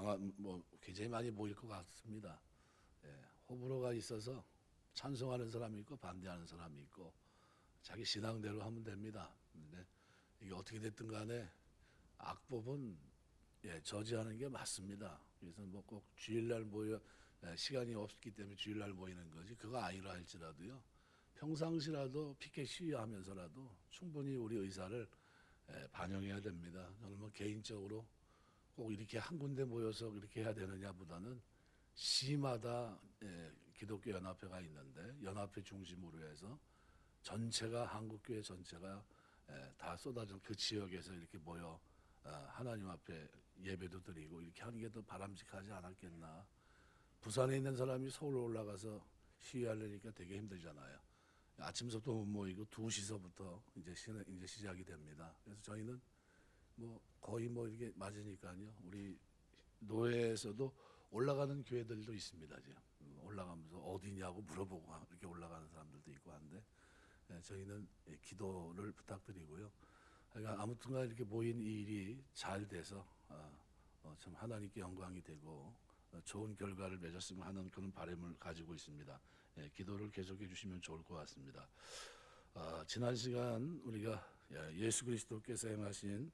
아마 굉장히 많이 모일 것 같습니다. 예, 호불호가 있어서 찬성하는 사람이 있고 반대하는 사람이 있고 자기 신앙대로 하면 됩니다. 근데 이게 어떻게 됐든 간에 악법은 저지하는 게 맞습니다. 그래서 꼭 주일날 모여 시간이 없기 때문에 주일날 모이는 거지 그거 아니라 할지라도요. 평상시라도 피켓 시위하면서라도 충분히 우리 의사를 반영해야 됩니다. 저는 개인적으로 꼭 이렇게 한 군데 모여서 이렇게 해야 되느냐보다는 시마다 기독교 연합회가 있는데 연합회 중심으로 해서 전체가 한국교회 전체가 다 쏟아져 그 지역에서 이렇게 모여 하나님 앞에 예배도 드리고 이렇게 하는 게 더 바람직하지 않았겠나. 부산에 있는 사람이 서울 올라가서 시위하려니까 되게 힘들잖아요. 아침부터 못 모이고 2시서부터 이제 시작이 됩니다. 그래서 저희는 거의 이렇게 맞으니까요. 우리 노회에서도 올라가는 교회들도 있습니다. 지금 올라가면서 어디냐고 물어보고 이렇게 올라가는 사람들도 있고 한데 저희는 기도를 부탁드리고요. 그러니까 아무튼간 이렇게 모인 이 일이 잘 돼서 참 하나님께 영광이 되고 좋은 결과를 맺었으면 하는 그런 바람을 가지고 있습니다. 기도를 계속해 주시면 좋을 것 같습니다. 지난 시간 우리가 예수 그리스도께서 행하신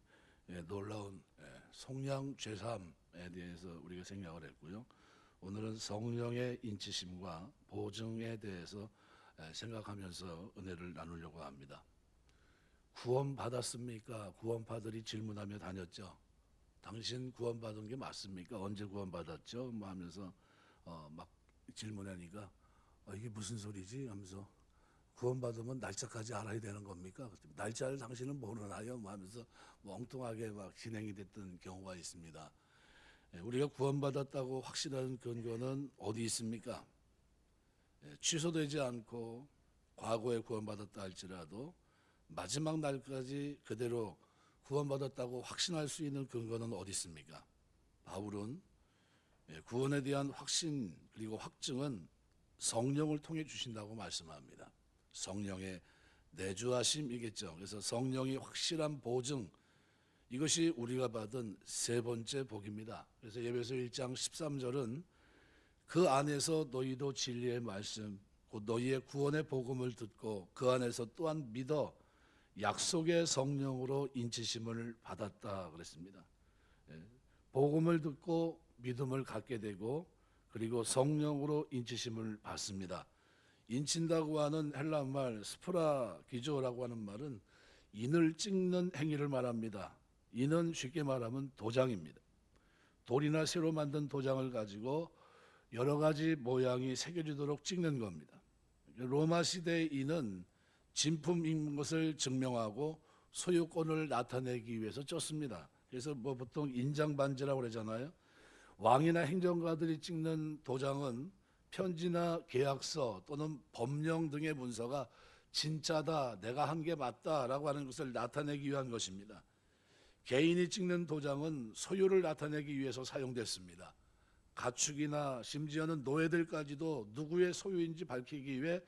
놀라운 속량 죄사함에 대해서 우리가 생각을 했고요. 오늘은 성령의 인치심과 보증에 대해서 생각하면서 은혜를 나누려고 합니다. 구원 받았습니까? 구원파들이 질문하며 다녔죠. 당신 구원받은 게 맞습니까? 언제 구원받았죠? 하면서 막 질문하니까 이게 무슨 소리지? 하면서 구원받으면 날짜까지 알아야 되는 겁니까? 날짜를 당신은 모르나요? 하면서 엉뚱하게 막 진행이 됐던 경우가 있습니다. 우리가 구원받았다고 확신하는 근거는 어디 있습니까? 취소되지 않고 과거에 구원받았다 할지라도 마지막 날까지 그대로 구원받았다고 확신할 수 있는 근거는 어디 있습니까? 바울은 구원에 대한 확신 그리고 확증은 성령을 통해 주신다고 말씀합니다. 성령의 내주하심이겠죠. 그래서 성령이 확실한 보증, 이것이 우리가 받은 세 번째 복입니다. 그래서 에베소 1장 13절은 그 안에서 너희도 진리의 말씀, 곧 너희의 구원의 복음을 듣고 그 안에서 또한 믿어 약속의 성령으로 인치심을 받았다 그랬습니다. 복음을 듣고 믿음을 갖게 되고 그리고 성령으로 인치심을 받습니다. 인친다고 하는 헬라말 스프라기조라고 하는 말은 인을 찍는 행위를 말합니다. 인은 쉽게 말하면 도장입니다. 돌이나 새로 만든 도장을 가지고 여러 가지 모양이 새겨지도록 찍는 겁니다. 로마 시대의 인은 진품인 것을 증명하고 소유권을 나타내기 위해서 쪘습니다. 그래서 보통 인장반지라고 그러잖아요. 왕이나 행정가들이 찍는 도장은 편지나 계약서 또는 법령 등의 문서가 진짜다, 내가 한 게 맞다라고 하는 것을 나타내기 위한 것입니다. 개인이 찍는 도장은 소유를 나타내기 위해서 사용됐습니다. 가축이나 심지어는 노예들까지도 누구의 소유인지 밝히기 위해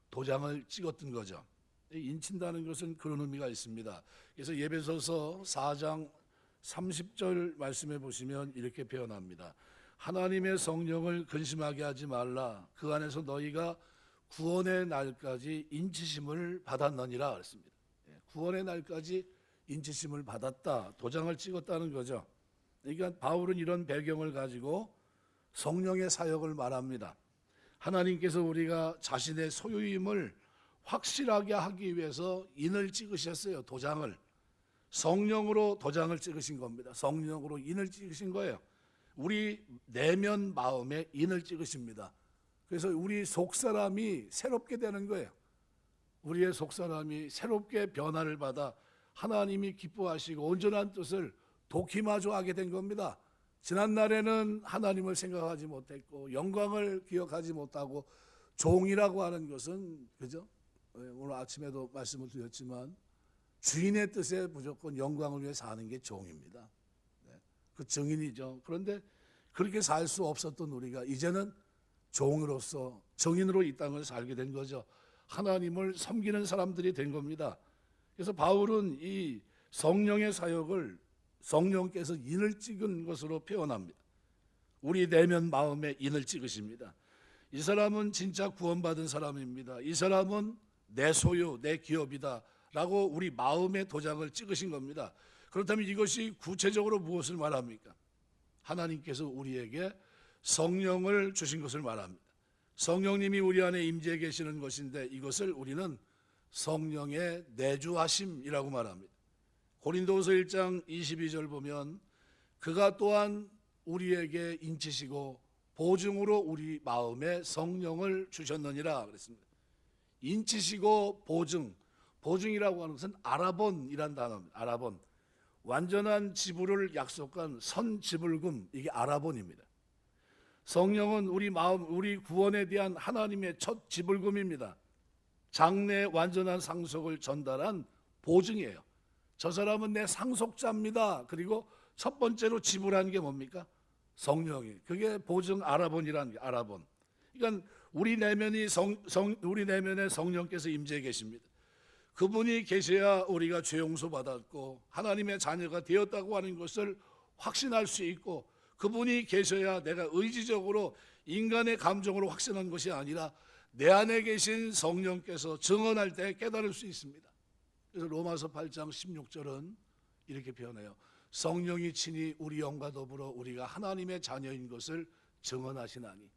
도장을 찍었던 거죠. 인친다는 것은 그런 의미가 있습니다. 그래서 에베소서 4장 30절 말씀해 보시면 이렇게 표현합니다. 하나님의 성령을 근심하게 하지 말라. 그 안에서 너희가 구원의 날까지 인치심을 받았느니라 그랬습니다. 구원의 날까지 인치심을 받았다. 도장을 찍었다는 거죠. 그러니까 바울은 이런 배경을 가지고 성령의 사역을 말합니다. 하나님께서 우리가 자신의 소유임을 확실하게 하기 위해서 인을 찍으셨어요. 도장을. 성령으로 도장을 찍으신 겁니다. 성령으로 인을 찍으신 거예요. 우리 내면 마음에 인을 찍으십니다. 그래서 우리 속사람이 새롭게 되는 거예요. 우리의 속사람이 새롭게 변화를 받아 하나님이 기뻐하시고 온전한 뜻을 도키마저 하게 된 겁니다. 지난날에는 하나님을 생각하지 못했고 영광을 기억하지 못하고 종이라고 하는 것은 그죠? 오늘 아침에도 말씀을 드렸지만 주인의 뜻에 무조건 영광을 위해 사는 게 종입니다. 그 증인이죠. 그런데 그렇게 살 수 없었던 우리가 이제는 종으로서 정인으로 이 땅을 살게 된 거죠. 하나님을 섬기는 사람들이 된 겁니다. 그래서 바울은 이 성령의 사역을 성령께서 인을 찍은 것으로 표현합니다. 우리 내면 마음에 인을 찍으십니다. 이 사람은 진짜 구원받은 사람입니다. 이 사람은 내 소유, 내 기업이다 라고 우리 마음의 도장을 찍으신 겁니다. 그렇다면 이것이 구체적으로 무엇을 말합니까? 하나님께서 우리에게 성령을 주신 것을 말합니다. 성령님이 우리 안에 임재해 계시는 것인데 이것을 우리는 성령의 내주하심이라고 말합니다. 고린도후서 1장 22절 보면 그가 또한 우리에게 인치시고 보증으로 우리 마음에 성령을 주셨느니라 그랬습니다. 인치시고 보증, 보증이라고 하는 것은 아라본이란 단어입니다. 아라본, 완전한 지불을 약속한 선지불금, 이게 아라본입니다. 성령은 우리 마음, 우리 구원에 대한 하나님의 첫 지불금입니다. 장래의 완전한 상속을 전달한 보증이에요. 저 사람은 내 상속자입니다. 그리고 첫 번째로 지불한 게 뭡니까? 성령이. 그게 보증 아라본이라는 게 아라본. 그러니까 우리 내면에 성령께서 임재해 계십니다. 그분이 계셔야 우리가 죄 용서 받았고 하나님의 자녀가 되었다고 하는 것을 확신할 수 있고, 그분이 계셔야 내가 의지적으로 인간의 감정으로 확신한 것이 아니라 내 안에 계신 성령께서 증언할 때 깨달을 수 있습니다. 그래서 로마서 8장 16절은 이렇게 표현해요. 성령이 친히 우리 영과 더불어 우리가 하나님의 자녀인 것을 증언하시나니.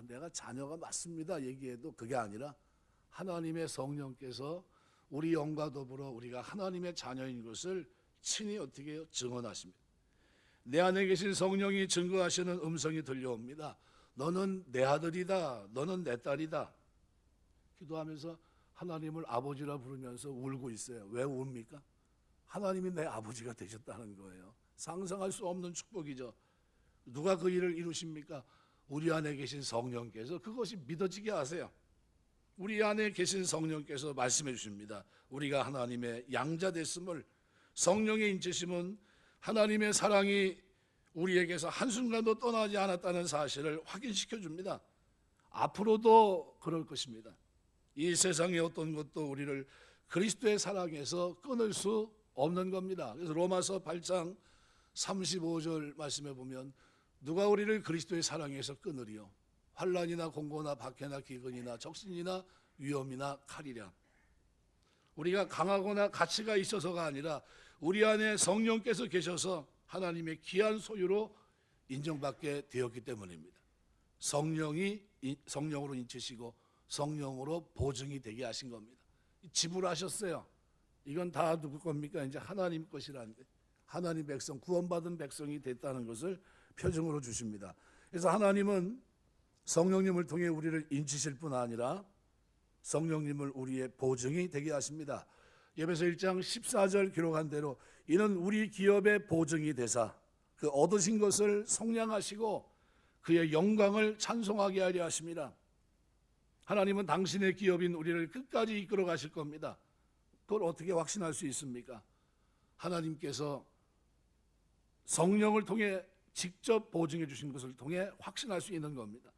내가 자녀가 맞습니다 얘기해도 그게 아니라 하나님의 성령께서 우리 영과 더불어 우리가 하나님의 자녀인 것을 친히 어떻게 해요? 증언하십니다. 내 안에 계신 성령이 증거하시는 음성이 들려옵니다. 너는 내 아들이다, 너는 내 딸이다. 기도하면서 하나님을 아버지라 부르면서 울고 있어요. 왜 웁니까? 하나님이 내 아버지가 되셨다는 거예요. 상상할 수 없는 축복이죠. 누가 그 일을 이루십니까? 우리 안에 계신 성령께서 그것이 믿어지게 하세요. 우리 안에 계신 성령께서 말씀해 주십니다. 우리가 하나님의 양자 됐음을, 성령의 인치심은 하나님의 사랑이 우리에게서 한순간도 떠나지 않았다는 사실을 확인시켜 줍니다. 앞으로도 그럴 것입니다. 이 세상의 어떤 것도 우리를 그리스도의 사랑에서 끊을 수 없는 겁니다. 그래서 로마서 8장 35절 말씀해 보면 누가 우리를 그리스도의 사랑에서 끊으리요? 환난이나 공고나 박해나 기근이나 적신이나 위험이나 칼이랴. 우리가 강하거나 가치가 있어서가 아니라 우리 안에 성령께서 계셔서 하나님의 귀한 소유로 인정받게 되었기 때문입니다. 성령으로 인치시고 성령으로 보증이 되게 하신 겁니다. 지불하셨어요. 이건 다 누구 겁니까? 이제 하나님 것이라는데, 하나님 백성, 구원받은 백성이 됐다는 것을 표징으로 주십니다. 그래서 하나님은 성령님을 통해 우리를 인치실 뿐 아니라 성령님을 우리의 보증이 되게 하십니다. 에베소 1장 14절 기록한 대로 이는 우리 기업의 보증이 되사 그 얻으신 것을 속량하시고 그의 영광을 찬송하게 하려 하십니다. 하나님은 당신의 기업인 우리를 끝까지 이끌어 가실 겁니다. 그걸 어떻게 확신할 수 있습니까? 하나님께서 성령을 통해 직접 보증해 주신 것을 통해 확신할 수 있는 겁니다.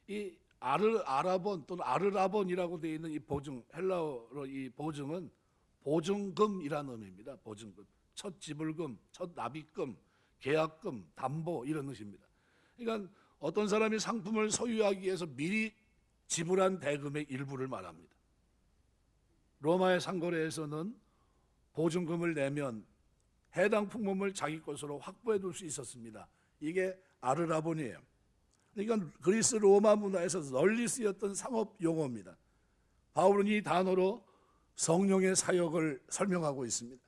이 아르아본 또는 아르라본이라고 되어 있는 이 보증, 헬라어로 이 보증은 보증금이라는 의미입니다. 보증금, 첫 지불금, 첫 납입금, 계약금, 담보 이런 뜻입니다. 그러니까 어떤 사람이 상품을 소유하기 위해서 미리 지불한 대금의 일부를 말합니다. 로마의 상거래에서는 보증금을 내면 해당 품목을 자기 것으로 확보해 둘 수 있었습니다. 이게 아르라본이에요. 그러니까 그리스 로마 문화에서 널리 쓰였던 상업 용어입니다. 바울은 이 단어로 성령의 사역을 설명하고 있습니다.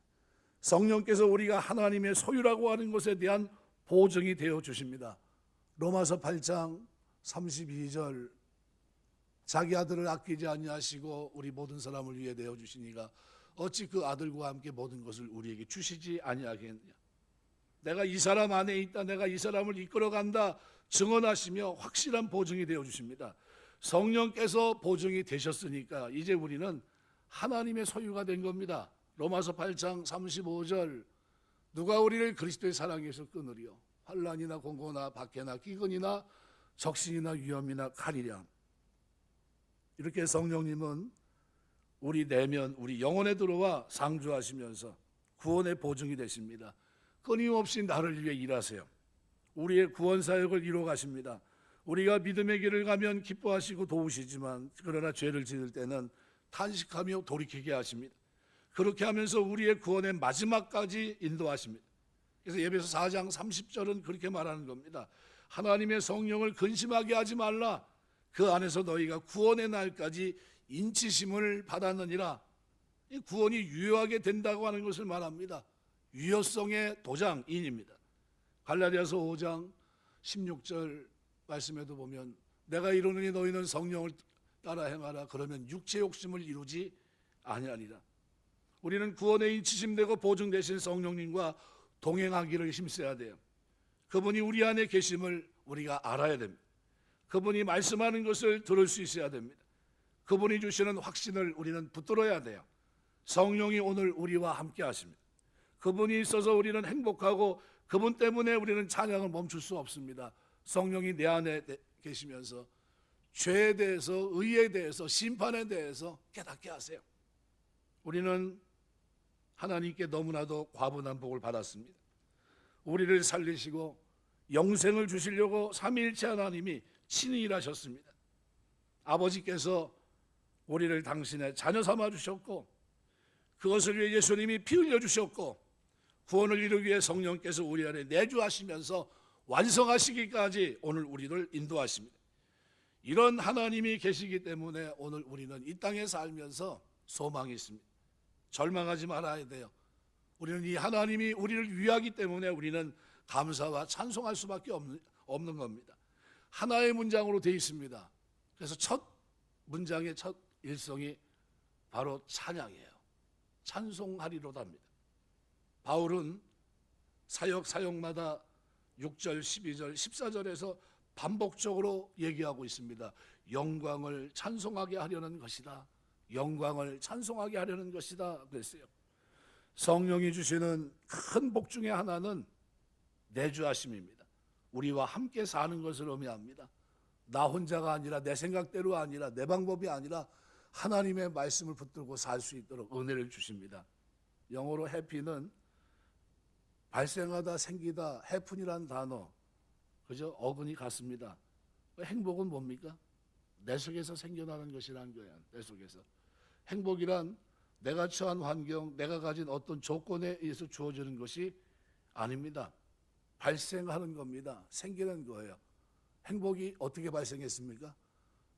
성령께서 우리가 하나님의 소유라고 하는 것에 대한 보증이 되어 주십니다. 로마서 8장 32절 자기 아들을 아끼지 아니하시고 우리 모든 사람을 위해 내어 주시니가 어찌 그 아들과 함께 모든 것을 우리에게 주시지 아니하겠느냐. 내가 이 사람 안에 있다, 내가 이 사람을 이끌어간다 증언하시며 확실한 보증이 되어 주십니다. 성령께서 보증이 되셨으니까 이제 우리는 하나님의 소유가 된 겁니다. 로마서 8장 35절 누가 우리를 그리스도의 사랑에서 끊으리요? 환난이나 공고나 박해나 기근이나 적신이나 위험이나 칼이랴. 이렇게 성령님은 우리 내면, 우리 영혼에 들어와 상주하시면서 구원의 보증이 되십니다. 끊임없이 나를 위해 일하세요. 우리의 구원 사역을 이루어 가십니다. 우리가 믿음의 길을 가면 기뻐하시고 도우시지만 그러나 죄를 지을 때는 탄식하며 돌이키게 하십니다. 그렇게 하면서 우리의 구원의 마지막까지 인도하십니다. 그래서 에베소 4장 30절은 그렇게 말하는 겁니다. 하나님의 성령을 근심하게 하지 말라. 그 안에서 너희가 구원의 날까지 인치심을 받았느니라. 이 구원이 유효하게 된다고 하는 것을 말합니다. 유효성의 도장인입니다. 갈라디아서 5장 16절 말씀에도 보면 내가 이르노니 너희는 성령을 따라 행하라. 그러면 육체 욕심을 이루지 아니하리라. 우리는 구원에 인치심되고 보증되신 성령님과 동행하기를 힘써야 돼요. 그분이 우리 안에 계심을 우리가 알아야 됩니다. 그분이 말씀하는 것을 들을 수 있어야 됩니다. 그분이 주시는 확신을 우리는 붙들어야 돼요. 성령이 오늘 우리와 함께 하십니다. 그분이 있어서 우리는 행복하고 그분 때문에 우리는 찬양을 멈출 수 없습니다. 성령이 내 안에 계시면서 죄에 대해서, 의에 대해서, 심판에 대해서 깨닫게 하세요. 우리는 하나님께 너무나도 과분한 복을 받았습니다. 우리를 살리시고 영생을 주시려고 삼위일체 하나님이 친히 일하셨습니다. 아버지께서 우리를 당신의 자녀 삼아 주셨고 그것을 위해 예수님이 피 흘려 주셨고 구원을 이루기 위해 성령께서 우리 안에 내주하시면서 완성하시기까지 오늘 우리를 인도하십니다. 이런 하나님이 계시기 때문에 오늘 우리는 이 땅에 살면서 소망이 있습니다. 절망하지 말아야 돼요. 우리는 이 하나님이 우리를 위하기 때문에 우리는 감사와 찬송할 수밖에 없는 겁니다. 하나의 문장으로 되어 있습니다. 그래서 첫 문장의 첫 일성이 바로 찬양이에요. 찬송하리로답니다. 바울은 사역마다 6절, 12절, 14절에서 반복적으로 얘기하고 있습니다. 영광을 찬송하게 하려는 것이다. 영광을 찬송하게 하려는 것이다 그랬어요. 성령이 주시는 큰 복 중에 하나는 내주하심입니다. 우리와 함께 사는 것을 의미합니다. 나 혼자가 아니라 내 생각대로 아니라 내 방법이 아니라 하나님의 말씀을 붙들고 살 수 있도록 은혜를 주십니다. 영어로 해피는 발생하다, 생기다, 해픈이라는 단어, 그죠? 어근이 같습니다. 행복은 뭡니까? 내 속에서 생겨나는 것이라는 거예요. 내 속에서. 행복이란 내가 처한 환경, 내가 가진 어떤 조건에 의해서 주어지는 것이 아닙니다. 발생하는 겁니다. 생기는 거예요. 행복이 어떻게 발생했습니까?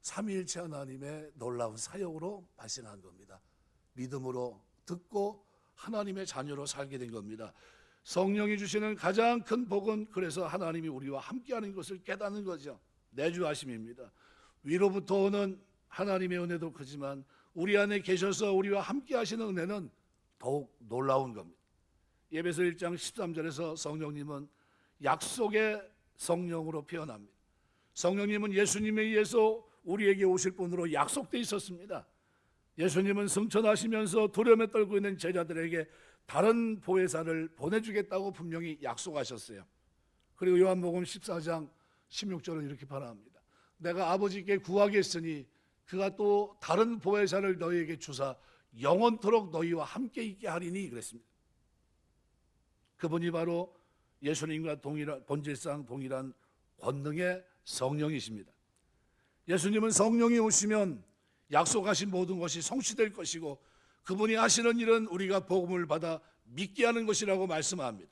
삼위일체 하나님의 놀라운 사역으로 발생한 겁니다. 믿음으로 듣고 하나님의 자녀로 살게 된 겁니다. 성령이 주시는 가장 큰 복은 그래서 하나님이 우리와 함께하는 것을 깨닫는 거죠. 내주하심입니다. 위로부터 오는 하나님의 은혜도 크지만 우리 안에 계셔서 우리와 함께하시는 은혜는 더욱 놀라운 겁니다. 에베소 1장 13절에서 성령님은 약속의 성령으로 표현합니다. 성령님은 예수님에 의해서 우리에게 오실 분으로 약속되어 있었습니다. 예수님은 승천하시면서 두려움에 떨고 있는 제자들에게 다른 보혜사를 보내주겠다고 분명히 약속하셨어요. 그리고 요한복음 14장 16절은 이렇게 발언합니다. 내가 아버지께 구하겠으니 그가 또 다른 보혜사를 너희에게 주사 영원토록 너희와 함께 있게 하리니 그랬습니다. 그분이 바로 예수님과 본질상 동일한 권능의 성령이십니다. 예수님은 성령이 오시면 약속하신 모든 것이 성취될 것이고 그분이 하시는 일은 우리가 복음을 받아 믿게 하는 것이라고 말씀합니다.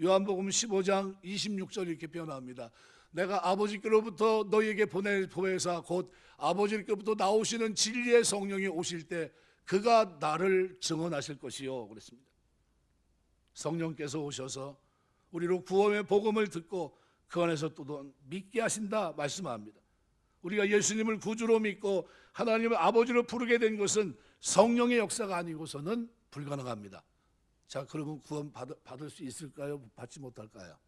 요한복음 15장 26절 이렇게 표현합니다. 내가 아버지께로부터 너희에게 보낼 보혜사 곧 아버지께로부터 나오시는 진리의 성령이 오실 때 그가 나를 증언하실 것이요 그랬습니다. 성령께서 오셔서 우리로 구원의 복음을 듣고 그 안에서 또 믿게 하신다 말씀합니다. 우리가 예수님을 구주로 믿고 하나님을 아버지로 부르게 된 것은 성령의 역사가 아니고서는 불가능합니다. 자, 그러면 구원 받을 수 있을까요? 받지 못할까요?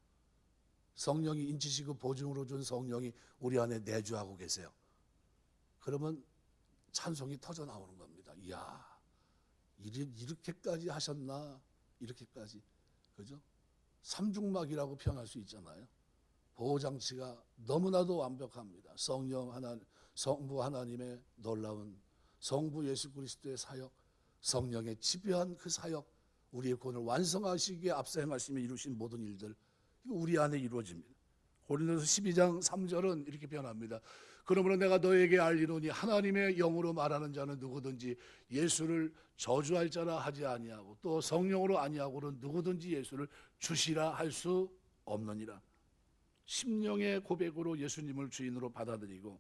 성령이 인치시고 보증으로 준 성령이 우리 안에 내주하고 계세요. 그러면 찬송이 터져 나오는 겁니다. 이야, 이렇게까지 하셨나? 이렇게까지, 그죠? 삼중막이라고 표현할 수 있잖아요. 보호장치가 너무나도 완벽합니다. 성령 하나님, 성부 하나님의 놀라운 성부 예수 그리스도의 사역, 성령의 지배한 그 사역, 우리의 구원을 완성하시기에 앞서 행하시며 이루신 모든 일들, 이거 우리 안에 이루어집니다. 고린도서 12장 3절은 이렇게 변합니다. 그러므로 내가 너에게 알리노니 하나님의 영으로 말하는 자는 누구든지 예수를 저주할 자라 하지 아니하고 또 성령으로 아니하고는 누구든지 예수를 주시라 할 수 없느니라. 심령의 고백으로 예수님을 주인으로 받아들이고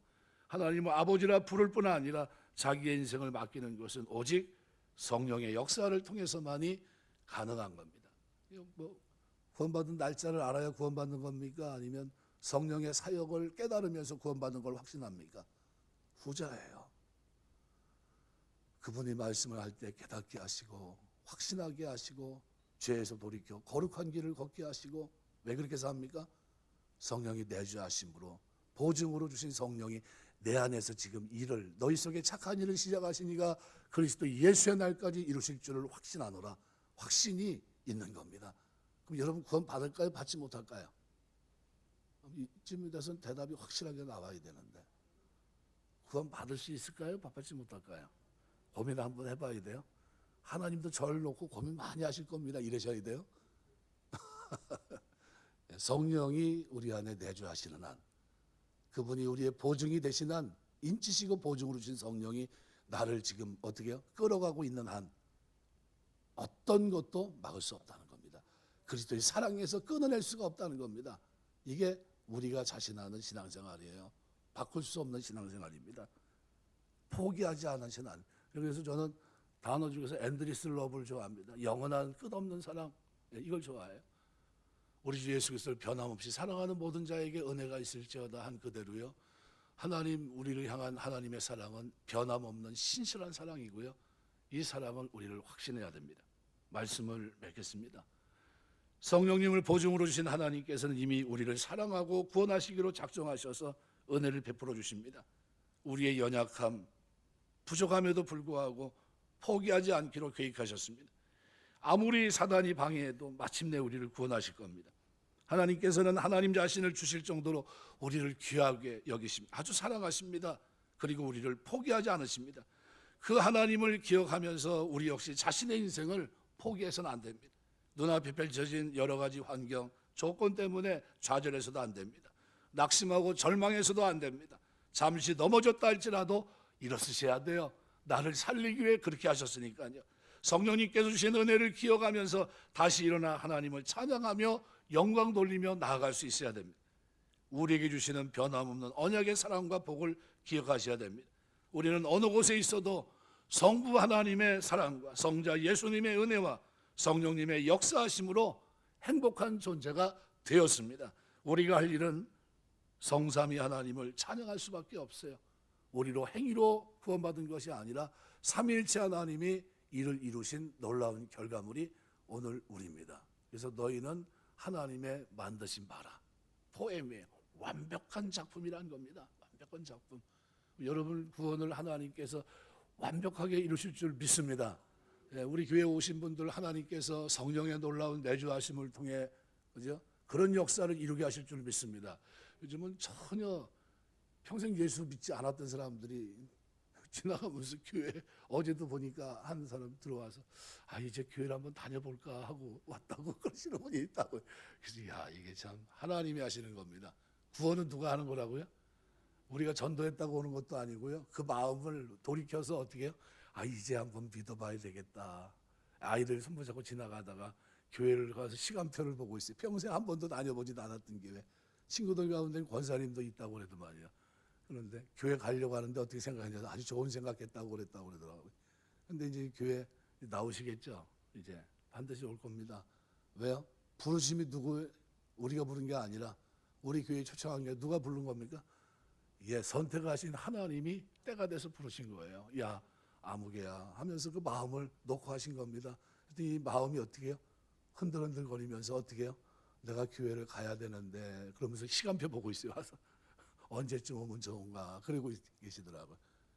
하나님을 아버지라 부를 뿐 아니라 자기의 인생을 맡기는 것은 오직 성령의 역사를 통해서만이 가능한 겁니다. 뭐 구원받은 날짜를 알아야 구원받는 겁니까? 아니면 성령의 사역을 깨달으면서 구원받는 걸 확신합니까? 후자예요. 그분이 말씀을 할 때 깨닫게 하시고 확신하게 하시고 죄에서 돌이켜 거룩한 길을 걷게 하시고 왜 그렇게 삽니까? 성령이 내주하심으로 보증으로 주신 성령이 내 안에서 지금 일을 너희 속에 착한 일을 시작하시니가 그리스도 예수의 날까지 이루실 줄을 확신하노라. 확신이 있는 겁니다. 그럼 여러분 구원 받을까요? 받지 못할까요? 이쯤에 대해서는 대답이 확실하게 나와야 되는데 구원 받을 수 있을까요? 받지 못할까요? 고민 한번 해봐야 돼요. 하나님도 저를 놓고 고민 많이 하실 겁니다. 이러셔야 돼요. 성령이 우리 안에 내주하시는 한, 그분이 우리의 보증이 되신 한, 인치시고 보증으로 주신 성령이 나를 지금 어떻게 해요? 끌어가고 있는 한 어떤 것도 막을 수 없다는 겁니다. 그리스도의 사랑에서 끊어낼 수가 없다는 겁니다. 이게 우리가 자신하는 신앙생활이에요. 바꿀 수 없는 신앙생활입니다. 포기하지 않은 신앙. 그래서 저는 단어 중에서 앤드리스 러브를 좋아합니다. 영원한 끝없는 사랑, 이걸 좋아해요. 우리 주 예수 그리스도를 변함없이 사랑하는 모든 자에게 은혜가 있을지어다 한 그대로요. 하나님, 우리를 향한 하나님의 사랑은 변함없는 신실한 사랑이고요. 이 사랑은 우리를 확신해야 됩니다. 말씀을 맺겠습니다. 성령님을 보증으로 주신 하나님께서는 이미 우리를 사랑하고 구원하시기로 작정하셔서 은혜를 베풀어 주십니다. 우리의 연약함, 부족함에도 불구하고 포기하지 않기로 계획하셨습니다. 아무리 사단이 방해해도 마침내 우리를 구원하실 겁니다. 하나님께서는 하나님 자신을 주실 정도로 우리를 귀하게 여기십니다. 아주 사랑하십니다. 그리고 우리를 포기하지 않으십니다. 그 하나님을 기억하면서 우리 역시 자신의 인생을 포기해서는 안 됩니다. 눈앞에 펼쳐진 여러 가지 환경, 조건 때문에 좌절해서도 안 됩니다. 낙심하고 절망해서도 안 됩니다. 잠시 넘어졌다 할지라도 일어서셔야 돼요. 나를 살리기 위해 그렇게 하셨으니까요. 성령님께서 주신 은혜를 기억하면서 다시 일어나 하나님을 찬양하며 영광 돌리며 나아갈 수 있어야 됩니다. 우리에게 주시는 변함없는 언약의 사랑과 복을 기억하셔야 됩니다. 우리는 어느 곳에 있어도 성부 하나님의 사랑과 성자 예수님의 은혜와 성령님의 역사하심으로 행복한 존재가 되었습니다. 우리가 할 일은 성삼위 하나님을 찬양할 수밖에 없어요. 우리로 행위로 구원받은 것이 아니라 삼위일체 하나님이 이를 이루신 놀라운 결과물이 오늘 우리입니다. 그래서 너희는 하나님의 만드신 바라, 포엠의 완벽한 작품이라는 겁니다. 완벽한 작품. 여러분 구원을 하나님께서 완벽하게 이루실 줄 믿습니다. 우리 교회에 오신 분들 하나님께서 성령의 놀라운 내주하심을 통해 그죠? 그런 역사를 이루게 하실 줄 믿습니다. 요즘은 전혀 평생 예수 믿지 않았던 사람들이 지나가면서 교회 어제도 보니까 한 사람 들어와서 이제 교회를 한번 다녀볼까 하고 왔다고 그러시는 분이 있다고. 그래서 이게 참 하나님이 하시는 겁니다. 구원은 누가 하는 거라고요? 우리가 전도했다고 오는 것도 아니고요. 그 마음을 돌이켜서 어떻게 해요? 이제 한번 믿어봐야 되겠다. 아이들 손붙잡고 지나가다가 교회를 가서 시간표를 보고 있어요. 평생 한 번도 다녀보지도 않았던 교회. 친구들 가운데 권사님도 있다고 그래도 말이야. 그런데 교회 가려고 하는데 어떻게 생각했냐? 아주 좋은 생각했다고 그랬다고 그러더라고요. 근데 이제 교회 나오시겠죠? 이제 반드시 올 겁니다. 왜요? 부르심이 누구, 우리가 부른 게 아니라 우리 교회에 초청한 게 누가 부른 겁니까? 선택하신 하나님이 때가 돼서 부르신 거예요. 야, 아무개야 하면서 그 마음을 놓고 하신 겁니다. 그랬더니 이 마음이 어떻게 해요? 흔들흔들거리면서 어떻게 해요? 내가 교회를 가야 되는데 그러면서 시간표 보고 있어요. 와서 언제쯤 오면 좋은가 그러고 계시더라고요.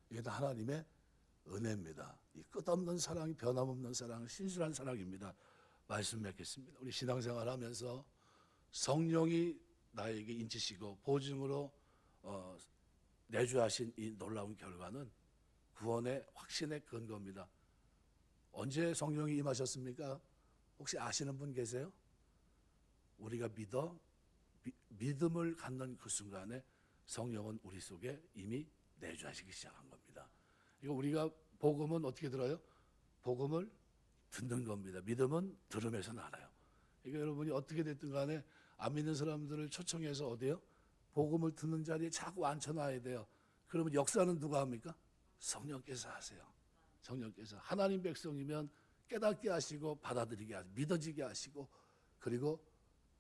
이게 다 하나님의 은혜입니다. 이 끝없는 사랑이 변함없는 사랑, 신실한 사랑입니다. 말씀 맺겠습니다. 우리 신앙생활 하면서 성령이 나에게 인치시고 보증으로 내주하신 이 놀라운 결과는 구원의 확신의 근거입니다. 언제 성령이 임하셨습니까? 혹시 아시는 분 계세요? 우리가 믿어 믿음을 갖는 그 순간에 성령은 우리 속에 이미 내주하시기 시작한 겁니다. 이거 우리가 복음은 어떻게 들어요? 복음을 듣는 겁니다. 믿음은 들음에서 나요. 이거 여러분이 어떻게 됐든 간에 안 믿는 사람들을 초청해서 어디요? 복음을 듣는 자리에 자꾸 앉혀놔야 돼요. 그러면 역사는 누가 합니까? 성령께서 하세요. 성령께서 하나님 백성이면 깨닫게 하시고 받아들이게 하시고 믿어지게 하시고 그리고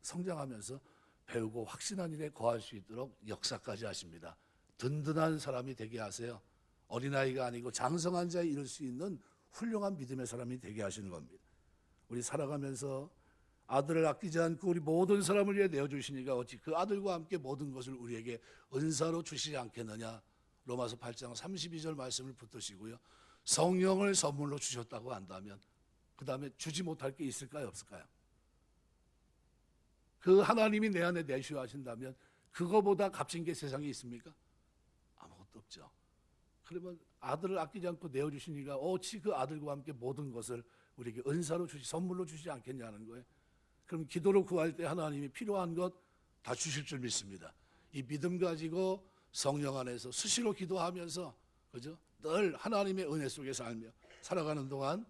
성장하면서 배우고 확신한 일에 거할 수 있도록 역사까지 하십니다. 든든한 사람이 되게 하세요. 어린아이가 아니고 장성한 자에 이를 수 있는 훌륭한 믿음의 사람이 되게 하시는 겁니다. 우리 살아가면서 아들을 아끼지 않고 우리 모든 사람을 위해 내어주시니까 어찌 그 아들과 함께 모든 것을 우리에게 은사로 주시지 않겠느냐. 로마서 8장 32절 말씀을 붙드시고요. 성령을 선물로 주셨다고 한다면 그 다음에 주지 못할 게 있을까요? 없을까요? 그 하나님이 내 안에 내주하신다면 그거보다 값진 게 세상에 있습니까? 아무것도 없죠. 그러면 아들을 아끼지 않고 내어주시니까 어찌 그 아들과 함께 모든 것을 우리에게 은사로 선물로 주시지 않겠냐는 거예요. 그럼 기도로 구할 때 하나님이 필요한 것 다 주실 줄 믿습니다. 이 믿음 가지고 성령 안에서 수시로 기도하면서 그죠? 늘 하나님의 은혜 속에 살며 살아가는 동안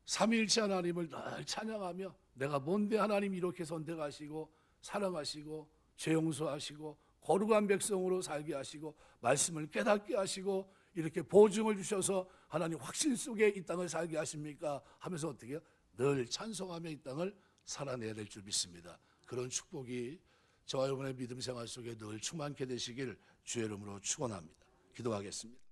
삼위일체 하나님을 늘 찬양하며 내가 뭔데 하나님 이렇게 선택하시고 사랑하시고 죄 용서하시고 거룩한 백성으로 살게 하시고 말씀을 깨닫게 하시고 이렇게 보증을 주셔서 하나님 확신 속에 이 땅을 살게 하십니까? 하면서 어떻게 해요? 늘 찬송하며 이 땅을 살아내야 될 줄 믿습니다. 그런 축복이 저와 여러분의 믿음 생활 속에 늘 충만케 되시길 주의 이름으로 축원합니다. 기도하겠습니다.